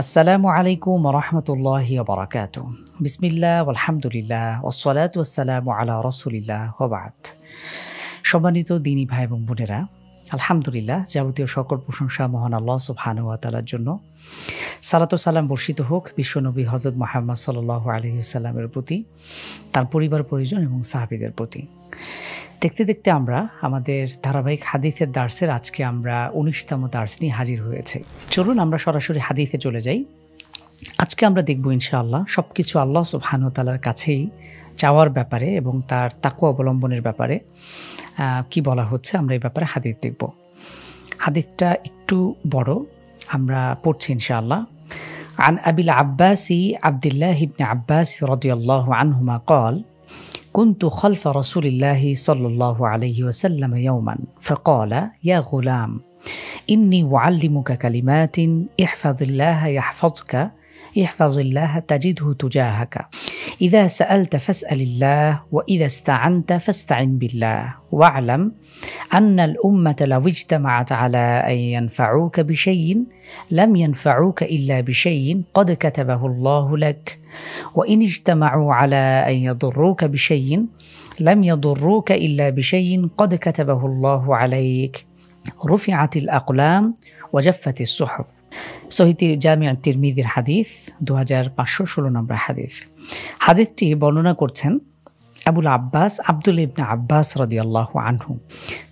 আসসালামু আলাইকুম ওরহমতুল্লাহি ওবারাকাতুহু। বিসমিল্লাহ আলহামদুলিল্লাহ ওয়াসসালাতু ওয়াসসালামু আলা রাসূলিল্লাহ ওয়া বা'দ। সম্মানিত দিনী ভাই এবং বোনেরা, আলহামদুলিল্লাহ, যাবতীয় সকল প্রশংসা মহান আল্লাহ সুবহানাহু ওয়া তাআলার জন্য। সালাত ও সালাম বর্ষিত হোক বিশ্বনবী হযরত মুহাম্মদ সাল্লাল্লাহু আলাইহি ওয়াসাল্লামের প্রতি, তার পরিবার পরিজন এবং সাহাবীদের প্রতি। দেখতে দেখতে আমরা আমাদের ধারাবাহিক হাদিসের দার্সের আজকে আমরা ১৯তম দার্স নিয়ে হাজির হয়েছে। চলুন আমরা সরাসরি হাদিসে চলে যাই। আজকে আমরা দেখব ইনশাআল্লাহ সবকিছু আল্লাহ সুবহানাহু ওয়া তাআলার কাছেই চাওয়ার ব্যাপারে এবং তার তাকওয়া অবলম্বনের ব্যাপারে কি বলা হচ্ছে, আমরা এই ব্যাপারে হাদিস দেখব। হাদিসটা একটু বড়, আমরা পড়ছি ইনশাআল্লাহ। عن أبي العباس عبد الله بن عباس رضي الله عنهما قال: كنت خلف رسول الله صلى الله عليه وسلم يوما فقال: يا غلام، إني أعلمك كلمات احفظ الله يحفظك، احفظ الله تجده تجاهك، إذا سألت فاسأل الله، وإذا استعنت فاستعن بالله، واعلم أن الأمة لو اجتمعت على أن ينفعوك بشيء لم ينفعوك إلا بشيء قد كتبه الله لك، وإن اجتمعوا على أن يضروك بشيء لم يضروك إلا بشيء قد كتبه الله عليك، رفعت الأقلام وجفت الصحف। সহিহ জামি' তিরমিজির হাদিস 2516 নম্বর হাদিস। হাদিসটি বর্ণনা করছেন আবুল আব্বাস আব্দুল্লাহ ইবনে আব্বাস রাদিয়াল্লাহু আনহু।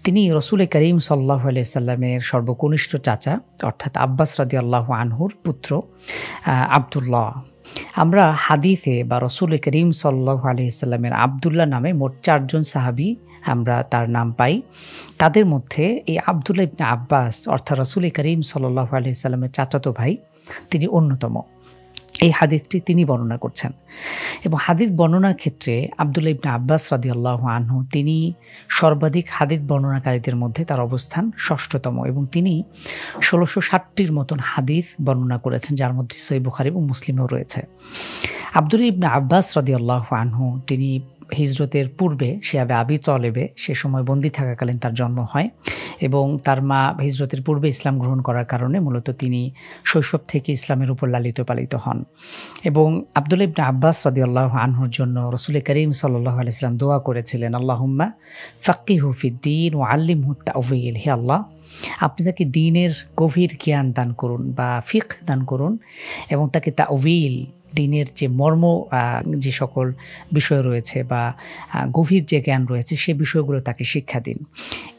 তিনি রাসূল করিম সাল্লাল্লাহু আলাইহি সাল্লামের সর্বকনিষ্ঠ চাচা অর্থাৎ আব্বাস রাদিয়াল্লাহু আনহুর পুত্র আব্দুল্লাহ। আমরা হাদিসে বা রাসূল করিম সাল্লাল্লাহু আলাইহি সাল্লামের আব্দুল্লাহ নামে মোট 4 জন সাহাবী আমরা তার নাম পাই। তাদের মধ্যে এই আব্দুল্লাহ ইবনে আব্বাস অর্থাৎ রাসূল করিম সাল্লাল্লাহু আলাইহি সাল্লামের চাচাতো ভাই, তিনি অন্যতম। এই হাদিসটি তিনি বর্ণনা করছেন এবং হাদিস বর্ণনার ক্ষেত্রে আব্দুল্লাহ ইবনে আব্বাস রাদিয়াল্লাহু আনহু তিনি সর্বাধিক হাদিস বর্ণনাকারীদের মধ্যে তার অবস্থান 6তম এবং তিনি 1660টির মতন হাদিস বর্ণনা করেছেন, যার মধ্যে সহিহ বুখারী এবং মুসলিমেও রয়েছে। আব্দুল্লাহ ইবনে আব্বাস রাদিয়াল্লাহু আনহু তিনি হিজরতের পূর্বে শিয়াবে আবি তলেবে সে সময় বন্দী থাকাকালীন তার জন্ম হয় এবং তার মা হিজরতের পূর্বে ইসলাম গ্রহণ করার কারণে মূলত তিনি শৈশব থেকে ইসলামের উপর লালিত পালিত হন এবং আব্দুল্লাহ ইবনে আব্বাস রাদিয়াল্লাহু আনহুর জন্য রাসূল করিম সাল্লাল্লাহু আলাইহি ওয়াসাল্লাম দোয়া করেছিলেন, আল্লাহুম্মা ফাক্কিহু ফিদ্দীন ওয়া আল্লিমহু তা'উইল। হে আল্লাহ, আপনি তাকে দ্বীনের গভীর জ্ঞান দান করুন বা ফিকহ দান করুন এবং তাকে তা'উইল, দ্বীনের যে মর্ম যে সকল বিষয় রয়েছে বা গভীর যে জ্ঞান রয়েছে সে বিষয়গুলো তাকে শিক্ষা দিন।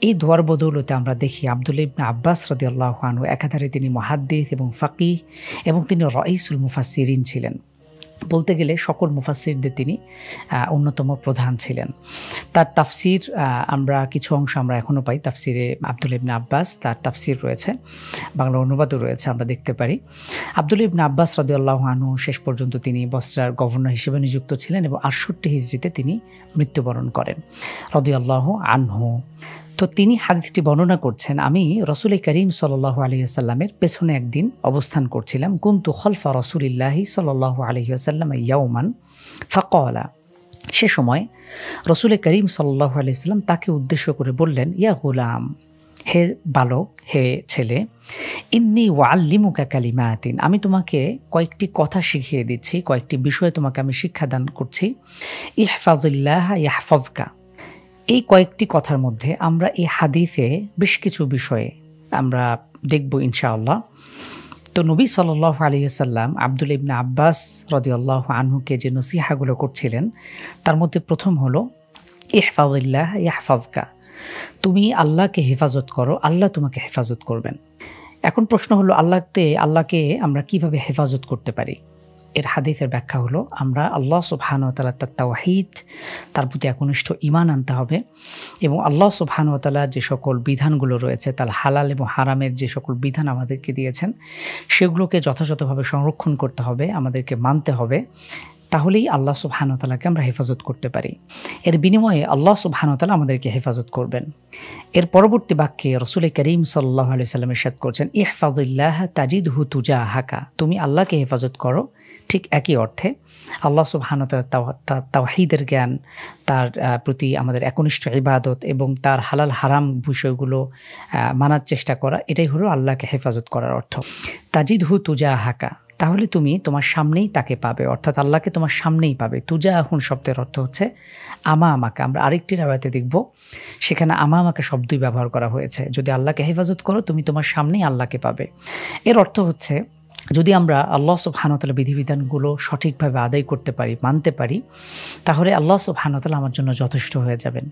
এই দোয়ার বদৌলতে আমরা দেখি আব্দুল্লাহ ইবনে আব্বাস রাদিয়াল্লাহু আনহু একাধারে তিনি মুহাদ্দিস এবং ফাকিহ এবং তিনি রাইসুল মুফাসসিরিন ছিলেন। বলতে গেলে সকল মুফাসসিরদের তিনি অন্যতম প্রধান ছিলেন। তার তাফসির আমরা কিছু অংশ আমরা এখনও পাই। তাফসিরে আব্দুল্লাহ ইবনে আব্বাস তার তাফসির রয়েছে, বাংলা অনুবাদও রয়েছে, আমরা দেখতে পারি। আব্দুল্লাহ ইবনে আব্বাস রাদিয়াল্লাহু আনহু শেষ পর্যন্ত তিনি বসরার গভর্নর হিসেবে নিযুক্ত ছিলেন এবং 68 হিজরিতে তিনি মৃত্যুবরণ করেন রাদিয়াল্লাহু আনহু। তো তিনি হাদিসটি বর্ণনা করছেন, আমি রাসূল করিম সাল্লাল্লাহু আলাইহি ওয়াসাল্লামের পেছনে একদিন অবস্থান করছিলাম। কুনতু খালফা রাসূলিল্লাহি সাল্লাল্লাহু আলাইহি ওয়াসাল্লাম ইয়াওমান ফাকালা। সে সময় রাসূল করিম সাল্লাল্লাহু আলাইহি ওয়াসাল্লাম তাকে উদ্দেশ্য করে বললেন, ইয়া গুলাম, হে বালক, হে ছেলে, ইন্নী উআল্লিমুকা কালিমাতিন, আমি তোমাকে কয়েকটি কথা শিখিয়ে দিচ্ছি, কয়েকটি বিষয়ে তোমাকে আমি শিক্ষাদান করছি। ইহফাজিল্লাহ ইয়াহফাজকা। এই কয়েকটি কথার মধ্যে আমরা এই হাদিসে বেশ কিছু বিষয়ে আমরা দেখব ইনশাআল্লাহ। তো নবী সাল্লাল্লাহু আলাইহি ওয়াসাল্লাম আব্দুল্লাহ ইবনে আব্বাস রাদিয়াল্লাহু আনহুকে যে নসিহাগুলো করছিলেন তার মধ্যে প্রথম হলো ইহফাজিল্লাহ ইয়াহফাজকা, তুমি আল্লাহকে হেফাজত করো, আল্লাহ তোমাকে হেফাজত করবেন। এখন প্রশ্ন হলো আল্লাহকে আমরা কিভাবে হেফাজত করতে পারি? এর হাদিসের ব্যাখ্যা হলো আমরা আল্লাহ সুবহানাহু ওয়া তাআলা তার তাওহীদ, তার প্রতি একনিষ্ঠ ঈমান আনতে হবে এবং আল্লাহ সুবহানাহু ওয়া তাআলা যে সকল বিধানগুলো রয়েছে, তার হালাল এবং হারামের যে সকল বিধান আমাদেরকে দিয়েছেন সেগুলোকে যথাযথভাবে সংরক্ষণ করতে হবে, আমাদেরকে মানতে হবে। তাহলেই আল্লাহ সুবহানাহু ওয়া তাআলাকে আমরা হেফাজত করতে পারি। এর বিনিময়ে আল্লাহ সুবহানাহু ওয়া তাআলা আমাদেরকে হেফাজত করবেন। এর পরবর্তী বাক্যে রাসূল করিম সাল্লাল্লাহু আলাইহি ওয়াসাল্লাম ইরশাদ করছেন, ইহফাজিল্লাহ তাজিদহু তুজাহাকা, তুমি আল্লাহকে হেফাজত করো। ঠিক একই অর্থে আল্লাহ সুবহানাহু ওয়া তাআলা তাওহীদের জ্ঞান, তার প্রতি আমাদের একনিষ্ঠ ইবাদত এবং তার হালাল হারাম বিষয়গুলো মানার চেষ্টা করা, এটাই হলো আল্লাহকে হেফাজত করার অর্থ। তাজিদহু তুজাহাকা, তাহলে তুমি তোমার সামনেই তাকে পাবে, অর্থাৎ আল্লাহকে তোমার সামনেই পাবে। তুজা আহুন শব্দের অর্থ হচ্ছে আমাকে। আমরা আরেকটি রাওয়াতে দেখব সেখানে আমাকে শব্দই ব্যবহার করা হয়েছে। যদি আল্লাহকে হেফাজত করো তুমি তোমার সামনেই আল্লাহকে পাবে। এর অর্থ হচ্ছে যদি আমরা আল্লাহ সুবহানাহু ওয়া তাআলার বিধিবিধানগুলো সঠিকভাবে আদায় করতে পারি, মানতে পারি, তাহলে আল্লাহ সুবহানাহু ওয়া তাআলা আমার জন্য যথেষ্ট হয়ে যাবেন।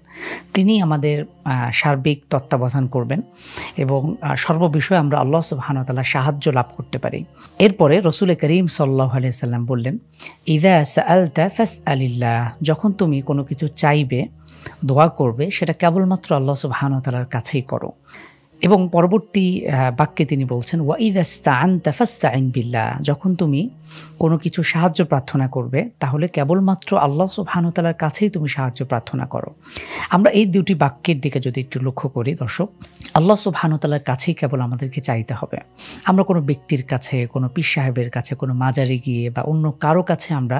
তিনি আমাদের সার্বিক তত্ত্বাবধান করবেন এবং সর্ববিষয়ে আমরা আল্লাহ সুবহানাহু ওয়া তাআলার সাহায্য লাভ করতে পারি। এরপরে রাসূল করিম সাল্লাল্লাহু আলাইহি সাল্লাম বললেন, ইযা সাআলতা ফাসআলিল্লাহ, যখন তুমি কোনো কিছু চাইবে, দোয়া করবে, সেটা কেবলমাত্র আল্লাহ সুবহানাহু ওয়া তাআলার কাছেই করো। এবং পরবর্তী বাক্যে তিনি বলছেন, ওয়া ইযা ইসতাআনতা ফাসতাইন বিল্লাহ, যখন তুমি কোনো কিছু সাহায্য প্রার্থনা করবে তাহলে কেবলমাত্র আল্লাহ সুবহানাহু ওয়া তাআলার কাছেই তুমি সাহায্য প্রার্থনা করো। আমরা এই দুটি বাক্যের দিকে যদি একটু লক্ষ্য করি দর্শক, আল্লাহ সুবহানাহু ওয়া তাআলার কাছেই কেবল আমাদেরকে চাইতে হবে। আমরা কোনো ব্যক্তির কাছে, কোনো পীর সাহেবের কাছে, কোনো মাজারে গিয়ে বা অন্য কারো কাছে আমরা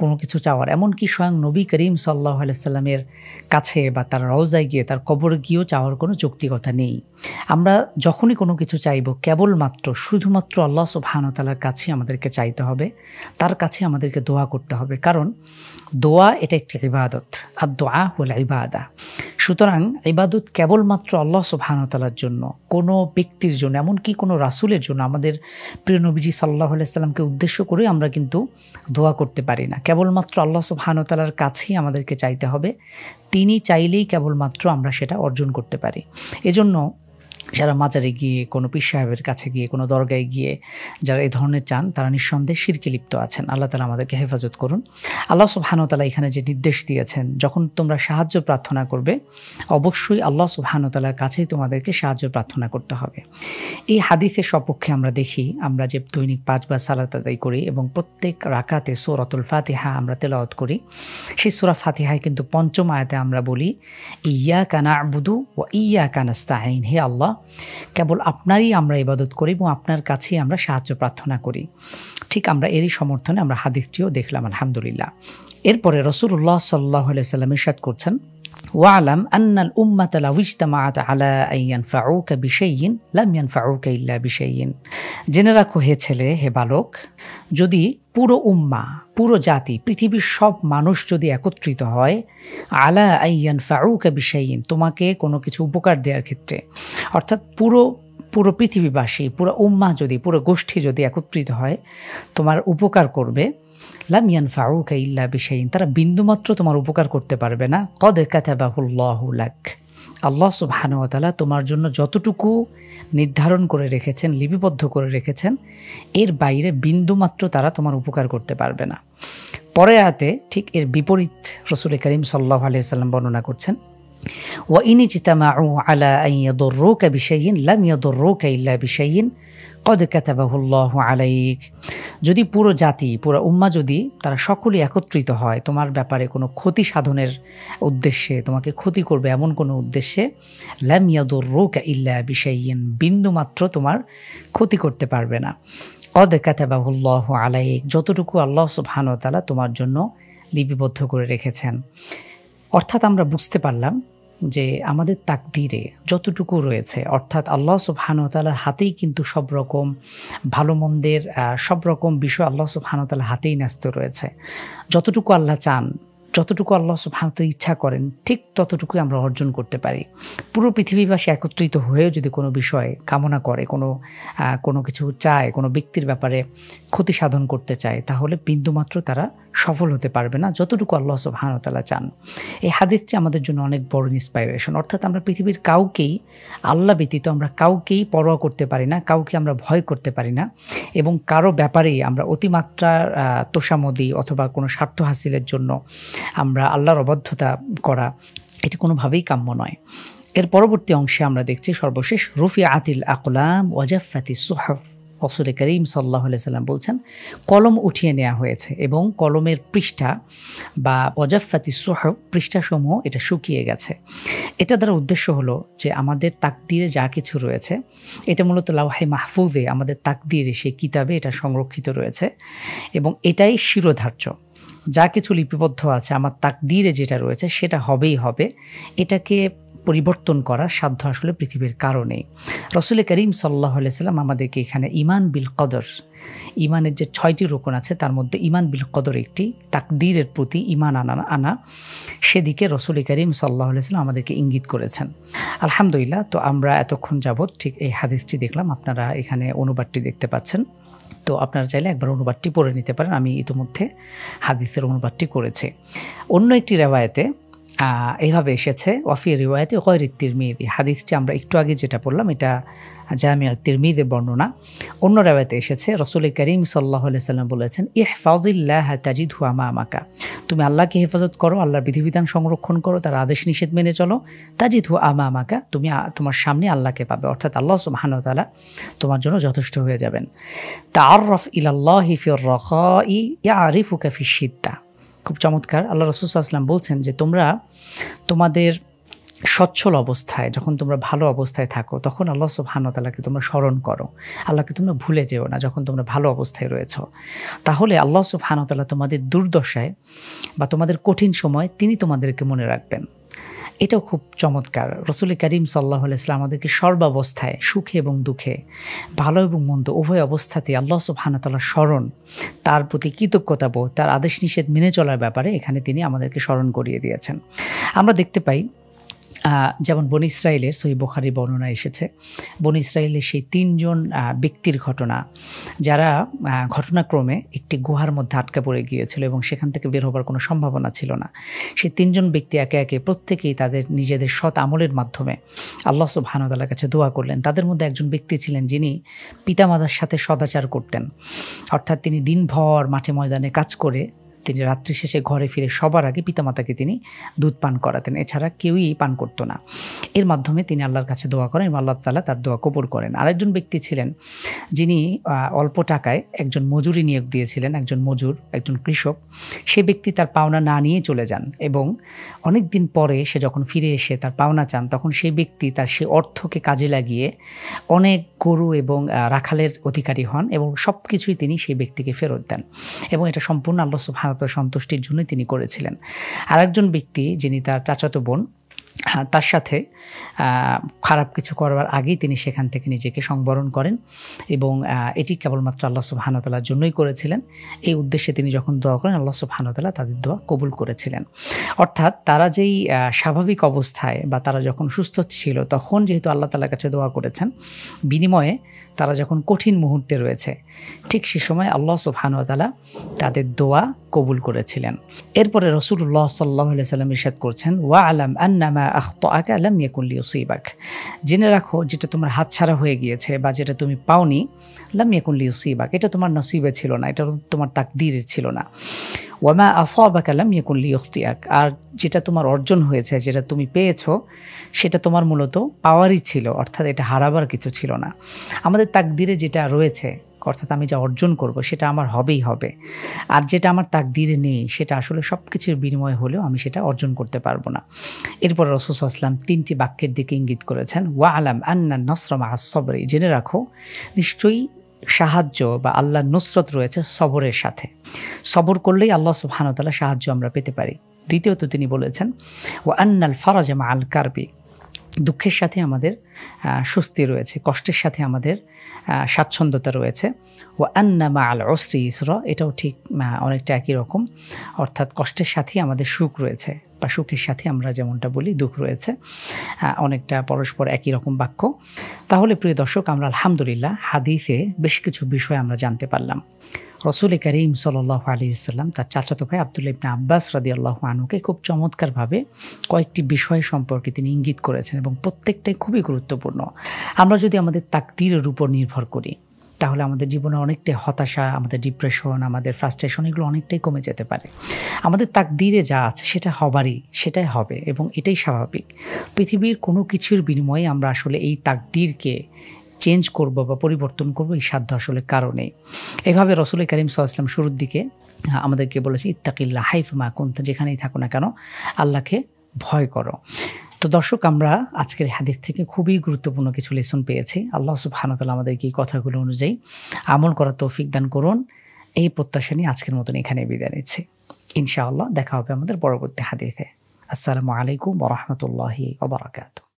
কোনো কিছু চাওয়ার, এমনকি স্বয়ং নবী করিম সাল্লাল্লাহু আলাইহি সাল্লামের কাছে বা তার রওজায় গিয়ে, তার কবরে গিয়েও চাওয়ার কোনো যৌক্তিকতা নেই। আমরা যখনই কোনো কিছু চাইব কেবলমাত্র শুধুমাত্র আল্লাহ সুবহানাহু ওয়া তাআলার কাছে আমাদেরকে চাইতে হবে, তার কাছে আমাদেরকে দোয়া করতে হবে। কারণ দোয়া এটা একটি ইবাদত, আর দোয়া হল ইবাদা। সুতরাং ইবাদত কেবলমাত্র আল্লাহ সুবহানাহু ওয়া তাআলার জন্য, কোনো ব্যক্তির জন্য, এমনকি কোনো রাসূলের জন্য, আমাদের প্রিয় নবীজি সাল্লাল্লাহু আলাইহি সাল্লামকে উদ্দেশ্য করে আমরা কিন্তু দোয়া করতে পারি না। কেবলমাত্র আল্লাহ সুবহানাহু ওয়া তাআলার কাছেই আমাদেরকে চাইতে হবে। তিনি চাইলেই কেবলমাত্র আমরা সেটা অর্জন করতে পারি। এজন্য যারা মাজারে গিয়ে, কোনো পীর সাহেবের কাছে গিয়ে, কোনো দরগায় গিয়ে যারা এই ধরনের চান, তারা নিঃসন্দেহে শিরকে লিপ্ত আছেন। আল্লাহ তাআলা আমাদেরকে হেফাজত করুন। আল্লাহ সুবহানাহু ওয়া তাআলা এখানে যে নির্দেশ দিয়েছেন, যখন তোমরা সাহায্য প্রার্থনা করবে অবশ্যই আল্লাহ সুবহানাহু ওয়া তাআলার কাছেই তোমাদেরকে সাহায্য প্রার্থনা করতে হবে। এই হাদিসের সপক্ষে আমরা দেখি, আমরা যে দৈনিক 5 বার সালাত আদায় করি এবং প্রত্যেক রাকাতে সূরাতুল ফাতিহা আমরা তেলাওয়াত করি, সেই সূরা ফাতিহায় কিন্তু 5ম আয়াতে আমরা বলি, ইয়্যাকা না'বুদু ওয়া ইয়্যাকা নাস্তাঈন, হে আল্লাহ, কেবল আপনারই আমরা ইবাদত করি এবং আপনার কাছেই আমরা সাহায্য প্রার্থনা করি। ঠিক আমরা এরই সমর্থনে আমরা হাদিসটিও দেখলাম, আলহামদুলিল্লাহ। এরপরে রাসূলুল্লাহ সাল্লাল্লাহু আলাইহি ওয়াসাল্লাম ইরশাদ করছেন, ওয়া'লাম আন্নাল উম্মাতা লাউ ইজতামাআত আলা আন ইয়ানফাউকা বিশাইইন লাম ইয়ানফাউকা ইল্লা বিশাইইন, জেনে রাখো হে ছেলে, হে বালক, যদি পুরো উম্মা, পুরো জাতি, পৃথিবীর সব মানুষ যদি একত্রিত হয়, আলা আন ইয়ানফাউকা বিশাইইন, তোমাকে কোনো কিছু উপকার দেওয়ার ক্ষেত্রে, অর্থাৎ পুরো পৃথিবীবাসী, পুরো উম্মাহ যদি, পুরো গোষ্ঠী যদি একত্রিত হয় তোমার উপকার করবে, লাম ইয়ানফাউকা ইল্লা বিশাইইন, তারা বিন্দুমাত্র তোমার উপকার করতে পারবে না। কদ কাতাবাহুল্লাহু লাক, আল্লাহ সুবহানাহু ওয়া তাআলা তোমার জন্য যতটুকু নির্ধারণ করে রেখেছেন, লিপিবদ্ধ করে রেখেছেন, এর বাইরে বিন্দুমাত্র তারা তোমার উপকার করতে পারবে না। পরে আয়াতে ঠিক এর বিপরীত রাসূল করিম সাল্লাল্লাহু আলাইহি ওয়াসাল্লাম বর্ণনা করছেন, ওয়া ইন ইজতামাউ আলা আন ইয়াদুররুকা বিশাইইন লাম ইয়াদুররুকা ইল্লা বিশাইইন কদ কাতাবাহুল্লাহু আলাইক, যদি পুরো জাতি, পুরো উম্মাহ যদি তারা সকলেই একত্রিত হয় তোমার ব্যাপারে কোনো ক্ষতি সাধনের উদ্দেশ্যে, তোমাকে ক্ষতি করবে এমন কোনো উদ্দেশ্যে, লাম ইয়াদুররুকা ইল্লা বিশাইইন, বিন্দুমাত্র তোমার ক্ষতি করতে পারবে না। কদ কাতাবাহুল্লাহু আলাইক, যতটুকু আল্লাহ সুবহানাহু ওয়া তাআলা তোমার জন্য লিপিবদ্ধ করে রেখেছেন। অর্থাৎ আমরা বুঝতে পারলাম যে আমাদের তাকদীরে যতটুকু রয়েছে, অর্থাৎ আল্লাহ সুবহানাহু ওয়া তাআলার হাতেই কিন্তু সব রকম ভালো মন্দের সব রকম বিষয় আল্লাহ সুবহানাহু ওয়া তাআলার হাতেই ন্যস্ত রয়েছে। যতটুকু আল্লাহ চান, যতটুকু আল্লাহ সুবহানাহু ওয়া তাআলা ইচ্ছা করেন, ঠিক ততটুকুই আমরা অর্জন করতে পারি। পুরো পৃথিবীবাসী একত্রিত হয়েও যদি কোনো বিষয় কামনা করে, কোনো কিছু চায়, কোনো ব্যক্তির ব্যাপারে ক্ষতি সাধন করতে চায়, তাহলে বিন্দুমাত্র তারা সফল হতে পারবে না, যতটুকু আল্লাহ সুবহানাহু ওয়া তাআলা চান। এই হাদিসটি আমাদের জন্য অনেক বড় ইন্সপাইরেশন। অর্থাৎ আমরা পৃথিবীর কাউকেই, আল্লাহ ব্যতীত আমরা কাউকেই পরোয়া করতে পারি না, কাউকে আমরা ভয় করতে পারি না, এবং কারো ব্যাপারেই আমরা অতিমাত্রার তোষামদি অথবা কোনো স্বার্থ হাসিলের জন্য আমরা আল্লাহর অবাধ্যতা করা, এটি কোনোভাবেই কাম্য নয়। এর পরবর্তী অংশে আমরা দেখছি সর্বশেষ, রুফিআতিল আকলাম ওয়া জাফফাতিস সুহুফ, রাসূল করিম সাল্লাল্লাহু আলাইহি সাল্লাম বলছেন, কলম উঠিয়ে নেওয়া হয়েছে এবং কলমের পৃষ্ঠা বা ওয়াজাফাতিস সুহুফ, পৃষ্ঠাসমূহ এটা শুকিয়ে গেছে। এটা দ্বারা উদ্দেশ্য হলো যে আমাদের তাকদীরে যা কিছু রয়েছে, এটা মূলত লাওহে মাহফুজে, আমাদের তাকদীরে, সেই কিতাবে এটা সংরক্ষিত রয়েছে এবং এটাই শিরোধার্য। যা কিছু লিপিবদ্ধ আছে আমার তাকদীরে যেটা রয়েছে সেটা হবেই হবে। এটাকে পরিবর্তন করার সাধ্য আসলে পৃথিবীর কারণে। রাসূল করিম সাল্লাল্লাহু আলাইহি সাল্লাম আমাদেরকে এখানে ঈমান বিল কদর, ঈমানের যে 6টি রুকন আছে তার মধ্যে ঈমান বিল কদর একটি, তাকদীরের প্রতি ঈমান আনা, সেদিকে রাসূল করিম সাল্লাল্লাহু আলাইহি সাল্লাম আমাদেরকে ইঙ্গিত করেছেন। আলহামদুলিল্লাহ। তো আমরা এতক্ষণ যাবত ঠিক এই হাদিসটি দেখলাম, আপনারা এখানে অনুবাদটি দেখতে পাচ্ছেন। তো আপনারা চাইলে একবার অনুবাদটি পড়ে নিতে পারেন, আমি ইতিমধ্যে হাদিসের অনুবাদটি করেছি। অন্য একটি রেওয়ায়েতে এইভাবে এসেছে, ওয়াফি রিওয়ায়াতে গায়রি তিরমিজি, হাদিসটি আমরা একটু আগে যেটা পড়লাম এটা জামিউ তিরমিজির বর্ণনা। অন্য রেওয়ায়েতে এসেছে রাসূল করিম সাল্লাল্লাহু আলাইহি সাল্লাম বলেছেন, ইহফাজিল্লাহ তাজিদহু আমামাকা, তুমি আল্লাহকে হেফাজত করো, আল্লাহর বিধিবিধান সংরক্ষণ করো, তার আদেশ নিষেধ মেনে চলো, তাজিদহু আমামাকা, তুমি তোমার সামনে আল্লাহকে পাবে, অর্থাৎ আল্লাহ সুবহানাহু ওয়া তাআলা তোমার জন্য যথেষ্ট হয়ে যাবেন। তাআররাফ ইলাল্লাহি ফির রাখাই ইয়ারিফুকা ফিশ শিদ্দা। খুব চমৎকার। আল্লাহ রাসূল সাল্লাল্লাহু আলাইহি ওয়াসাল্লাম বলছেন যে তোমরা তোমাদের সচ্ছল অবস্থায়, যখন তোমরা ভালো অবস্থায় থাকো, তখন আল্লাহ সুবহানাহু ওয়া তাআলাকে তোমরা স্মরণ করো, আল্লাহকে তোমরা ভুলে যেও না যখন তোমরা ভালো অবস্থায় রয়েছো। তাহলে আল্লাহ সুবহানাহু ওয়া তাআলা তোমাদের দুর্দশায় বা তোমাদের কঠিন সময় তিনি তোমাদেরকে মনে রাখবেন। এটাও খুব চমৎকার। রাসূল করিম সাল্লাল্লাহু আলাইহি ওয়াসাল্লাম আমাদেরকে সর্বাবস্থায়, সুখে এবং দুঃখে, ভালো এবং মন্দ উভয় অবস্থাতে আল্লাহ সুবহানাহু ওয়া তাআলার স্মরণ, তার প্রতি কৃতজ্ঞতাবোধ, তার আদেশ নিষেধ মেনে চলার ব্যাপারে এখানে তিনি আমাদেরকে স্মরণ করিয়ে দিয়েছেন। আমরা দেখতে পাই যেমন বনী ইসরাইলের সহিহ বুখারী বর্ণনা এসেছে, বনী ইসরাইলের সেই 3 জন ব্যক্তির ঘটনা, যারা ঘটনাক্রমে একটি গুহার মধ্যে আটকা পড়ে গিয়েছিল এবং সেখান থেকে বের হবার কোনো সম্ভাবনা ছিল না। সেই 3 জন ব্যক্তি একে একে প্রত্যেকেই তাদের নিজেদের সৎ আমলের মাধ্যমে আল্লাহ সুবহানাহু ওয়া তাআলার কাছে দোয়া করলেন। তাদের মধ্যে একজন ব্যক্তি ছিলেন যিনি পিতামাতার সাথে সদাচার করতেন, অর্থাৎ তিনি দিনভর মাঠে ময়দানে কাজ করে তিনি রাত্রি শেষে ঘরে ফিরে সবার আগে পিতামাতাকে তিনি দুধ পান করাতেন, এছাড়া কেউই পান করতো না। এর মাধ্যমে তিনি আল্লাহর কাছে দোয়া করেন এবং আল্লাহ তাআলা তার দোয়া কবুল করেন। আরেকজন ব্যক্তি ছিলেন যিনি অল্প টাকায় একজন মজুরি নিয়োগ দিয়েছিলেন, একজন মজুর, একজন কৃষক। সে ব্যক্তি তার পাওনা না নিয়ে চলে যান এবং অনেক দিন পরে সে যখন ফিরে এসে তার পাওনা চান, তখন সেই ব্যক্তি তার সেই অর্থকে কাজে লাগিয়ে অনেক গরু এবং রাখালের অধিকারী হন এবং সব কিছুই তিনি সেই ব্যক্তিকে ফেরত দেন এবং এটা সম্পূর্ণ আল্লাহ সুবহানাহু ওয়া তাআলার সন্তুষ্টির জন্যই তিনি করেছিলেন। আরেকজন ব্যক্তি যিনি তার চাচাতো বোন, তার সাথে খারাপ কিছু করবার আগেই তিনি সেখান থেকে নিজেকে সংবরণ করেন এবং এটি কেবলমাত্র আল্লাহ সুবহানাহু ওয়া তাআলার জন্যই করেছিলেন। এই উদ্দেশ্যে তিনি যখন দোয়া করেন আল্লাহ সুবহানাহু ওয়া তাআলা তাদের দোয়া কবুল করেছিলেন। অর্থাৎ তারা যেই স্বাভাবিক অবস্থায় বা তারা যখন সুস্থ ছিল তখন যেহেতু আল্লাহ তাআলার কাছে দোয়া করেছেন, বিনিময়ে তারা যখন কঠিন মুহূর্তে রয়েছে ঠিক সে সময় আল্লাহ সুবহানাহু ওয়া তাআলা তাদের দোয়া কবুল করেছিলেন। এরপরে রাসূলুল্লাহ সাল্লাল্লাহু আলাইহি ওয়াসাল্লাম ইরশাদ করছেন, ওয়া আলাম আন্নামা আখতাআকা লাম ইয়াকুন লিয়ুসিবাক, জেনে রাখো যেটা তোমার হাতছাড়া হয়ে গিয়েছে বা যেটা তুমি পাওনি, লাম ইয়াকুন লিয়ুসিবাক, এটা তোমার নসিবে ছিল না, এটা তোমার তাকদীরে ছিল না। ওয়ামা আসাবাকা লাম ইয়াকুন লিয়ুখতিআক, আর যেটা তোমার অর্জন হয়েছে, যেটা তুমি পেয়েছো, সেটা তোমার মূলত পাওয়ারই ছিল, অর্থাৎ এটা হারাবার কিছু ছিল না। আমাদের তাকদীরে যেটা রয়েছে, অর্থাৎ আমি যা অর্জন করব সেটা আমার হবেই হবে, আর যেটা আমার তাকদীরে নেই সেটা আসলে সব কিছুর বিনিময়ে হলেও আমি সেটা অর্জন করতে পারবো না। এরপর রাসূল সাল্লাল্লাহু আলাইহি ওয়াসাল্লাম 3টি বাক্যের দিকে ইঙ্গিত করেছেন, ওয়া আলাম আন্না নাসরা মা'আস সাবরি, জেনে রাখো নিশ্চয়ই সাহায্য বা আল্লাহর নুসরত রয়েছে সবরের সাথে, সবর করলেই আল্লাহ সুবহানাহু ওয়া তাআলা সাহায্য আমরা পেতে পারি। দ্বিতীয়ত তিনি বলেছেন, ওয়া আন্নাল ফারাজা মা'আল কারবি, দুঃখের সাথে আমাদের স্বস্তি রয়েছে, কষ্টের সাথে আমাদের স্বাচ্ছন্দ্যতা রয়েছে। ওয়া আন্না মা'আল উসরি ইসরা, এটাও ঠিক অনেকটা একই রকম, অর্থাৎ কষ্টের সাথে আমাদের সুখ রয়েছে বা সুখের সাথে আমরা যেমনটা বলি দুঃখ রয়েছে, অনেকটা পরস্পর একই রকম বাক্য। তাহলে প্রিয় দর্শক, আমরা আলহামদুলিল্লাহ হাদিসে বেশ কিছু বিষয় আমরা জানতে পারলাম। রাসূল করিম সাল্লাল্লাহু আলাইহি ওয়াসাল্লাম তার চাচাতো ভাই আব্দুল্লাহ ইবনে আব্বাস রাদিয়াল্লাহু আনহুকে খুব চমৎকারভাবে কয়েকটি বিষয় সম্পর্কে তিনি ইঙ্গিত করেছেন এবং প্রত্যেকটাই খুবই গুরুত্বপূর্ণ। আমরা যদি আমাদের তাকদীরের উপর নির্ভর করি তাহলে আমাদের জীবনে অনেকটাই হতাশা, আমাদের ডিপ্রেশন, আমাদের ফ্রাস্ট্রেশন এগুলো অনেকটাই কমে যেতে পারে। আমাদের তাকদীরে যা আছে সেটা হবারই, সেটাই হবে এবং এটাই স্বাভাবিক। পৃথিবীর কোনো কিছুর বিনিময়ে আমরা আসলে এই তাকদীরকে চেঞ্জ করব বা পরিবর্তন করব এই সাধ্য আসলে কারণে। এভাবে রাসূল করিম সাল্লাল্লাহু আলাইহি ওয়াসাল্লাম শুরুর দিকে আমাদেরকে বলেছে, ইত্তাকিল্লাহ হাইথুমা কুনতা, যেখানেই থাকো না কেন আল্লাহকে ভয় করো। তো দর্শক, আমরা আজকের হাদিস থেকে খুবই গুরুত্বপূর্ণ কিছু লেসন পেয়েছি। আল্লাহ সুবহানাহু ওয়া তাআলা আমাদেরকে এই কথাগুলো অনুযায়ী আমল করার তৌফিক দান করুন, এই প্রত্যাশা নিয়ে আজকের মতন এখানে বিদায় নিচ্ছি। ইনশাআল্লাহ দেখা হবে আমাদের পরবর্তী হাদিসে। আসসালামু আলাইকুম ওয়া রাহমাতুল্লাহি ওয়া বারাকাতুহু।